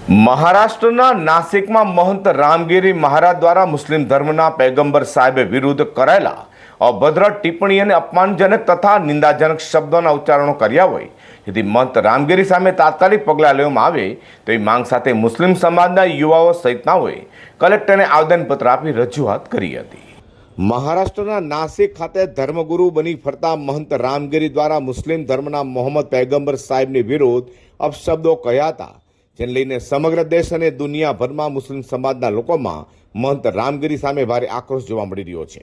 મહારાષ્ટ્રના નાસિકમાં મહંત રામગીરી મહારાજ દ્વારા મુસ્લિમ ધર્મના પૈગંબર સાહેબે વિરુદ્ધ કરાયેલા અભદ્ર ટિપ્પણી અને અપમાનજનક તથા નિંદાજનક શબ્દોના ઉચ્ચારણો કર્યા હોય, જેથી મહંત રામગીરી સામે તાત્કાલિક પગલાં લેવામાં આવે તેવી માંગ સાથે મુસ્લિમ સમાજના યુવાઓ સહિતનાઓએ કલેક્ટરને આવેદનપત્ર આપી રજૂઆત કરી હતી. મહારાષ્ટ્રના નાસિક ખાતે ધર્મગુરુ બની ફરતા મહંત રામગીરી દ્વારા મુસ્લિમ ધર્મના મોહમ્મદ પૈગંબર સાહેબની વિરુદ્ધ અપશબ્દો કહ્યા હતા, જેને લઈને સમગ્ર દેશ અને દુનિયાભરમાં મુસ્લિમ સમાજના લોકોમાં મહંત રામગીરી સામે ભારે આક્રોશ જોવા મળી રહ્યો છે.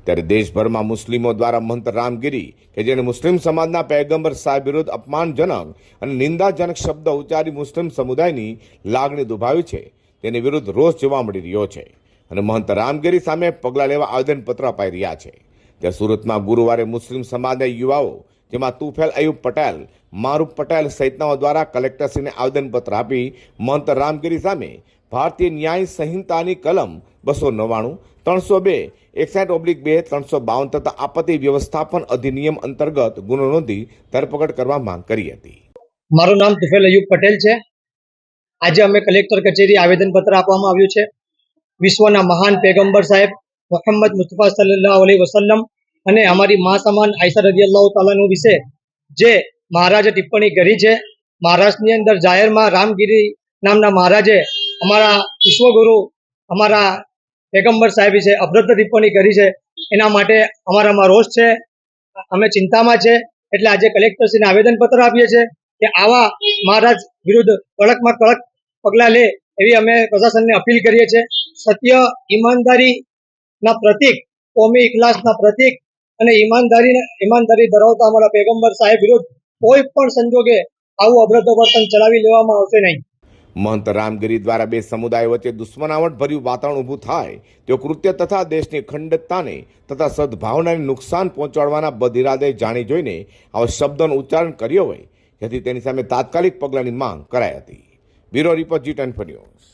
ત્યારે દેશભરમાં મુસ્લિમો દ્વારા મહંત રામગીરી કે જેને મુસ્લિમ સમાજના પૈગંબર સાહેબ વિરુદ્ધ અપમાનજનક અને નિંદાજનક શબ્દ ઉચ્ચારી મુસ્લિમ સમુદાયની લાગણી દુભાવી છે, તેની વિરુદ્ધ રોષ જોવા મળી રહ્યો છે અને મહંત રામગીરી સામે પગલાં લેવા આવેદનપત્ર અપાઈ રહ્યા છે. ત્યારે સુરતમાં ગુરુવારે મુસ્લિમ સમાજના યુવાઓ જેમાં તુફેલ અયુબ પટેલ, મારૂફ પટેલ સહિતનાઓ દ્વારા કલેક્ટરશ્રીને આવેદનપત્ર આપી મહંત રામગીરી સામે ભારતીય ન્યાય સંહિતાની કલમ 299, 302, 61/2, 352 તથા આપત્તિ વ્યવસ્થાપન અધિનિયમ અંતર્ગત ગુનો નોંધી ધરપકડ કરવા માંગ કરી હતી. મારું નામ તુફેલ અયુબ પટેલ છે. આજે અમે કલેક્ટર કચેરી આવેદનપત્ર આપવામાં આવ્યું છે. વિશ્વના મહાન પૈગંબર સાહેબ મોહમ્મદ મુસ્તફા સલ્લલ્લાહુ અલૈહિ વસલ્લમ અને અમારી મા સમાન આયશા રદિયલ્લાહુ તાલાનું વિશે જે મહારાજે ટિપ્પણી કરી છે, મહારાષ્ટ્રની અંદર જાહેરમાં રામગીરી નામના મહારાજે અમારા વિશ્વગુરુ અમારા પૈગંબર સાહેબ વિશે અભદ્ર ટિપ્પણી કરી છે, એના માટે અમારામાં રોષ છે, અમે ચિંતામાં છે. એટલે આજે કલેક્ટરશ્રીને આવેદનપત્ર આપીએ છીએ કે આવા મહારાજ વિરુદ્ધ કડકમાં કડક પગલાં લે એવી અમે પ્રશાસનને અપીલ કરીએ છીએ. સત્ય, ઈમાનદારીના પ્રતીક, કોમી ઇખલાસના પ્રતીક અને ઈમાનદારી ધરાવતા અમારા પૈગંબર સાહેબ વિરુદ્ધ કોઈ પણ સંજોગે આવું અભદ્ર વર્તન ચલાવી લેવામાં આવશે નહીં. મહંત રામગીરી દ્વારા બે સમુદાયો વચ્ચે દુશ્મનાવટ ભર્યું વાતાવરણ ઊભું થાય તેઓ કૃત્ય તથા દેશની અખંડતાને તથા સદભાવનાને નુકસાન પહોંચાડવાના બદઇરાદે જાણી જોઈને આવા શબ્દોનું ઉચ્ચારણ કર્યો હોય, જેથી તેની સામે તાત્કાલિક પગલાંની માંગ કરાઈ હતી. Bureau report G10 news.